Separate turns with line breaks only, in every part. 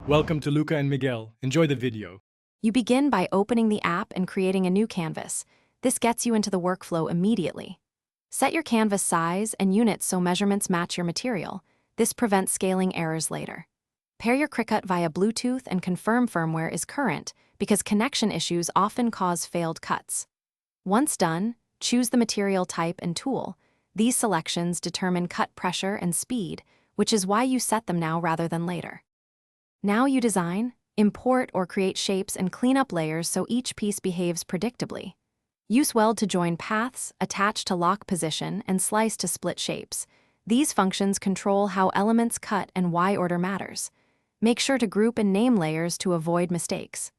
Welcome to Luca and Miguel. Enjoy the video.
You begin by opening the app and creating a new canvas. This gets you into the workflow immediately. Set your canvas size and units so measurements match your material. This prevents scaling errors later. Pair your Cricut via Bluetooth and confirm firmware is current because connection issues often cause failed cuts. Once done, choose the material type and tool. These selections determine cut pressure and speed, which is why you set them now rather than later. Now you design, import or create shapes and clean up layers so each piece behaves predictably. Use weld to join paths, attach to lock position, and slice to split shapes. These functions control how elements cut and why order matters. Make sure to group and name layers to avoid mistakes.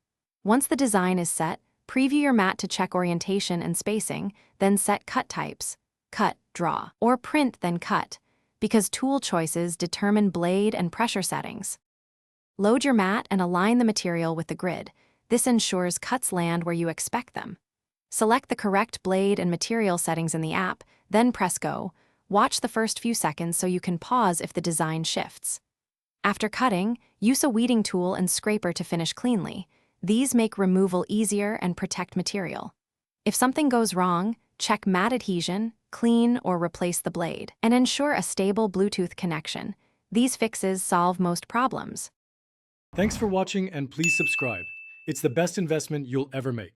Once the design is set, preview your mat to check orientation and spacing, then set cut types, cut, draw, or print then cut, because tool choices determine blade and pressure settings. Load your mat and align the material with the grid. This ensures cuts land where you expect them. Select the correct blade and material settings in the app, then press go. Watch the first few seconds so you can pause if the design shifts. After cutting, use a weeding tool and scraper to finish cleanly. These make removal easier and protect material. If something goes wrong, check mat adhesion, clean or replace the blade, and ensure a stable Bluetooth connection. These fixes solve most problems.
Thanks for watching and please subscribe. It's the best investment you'll ever make.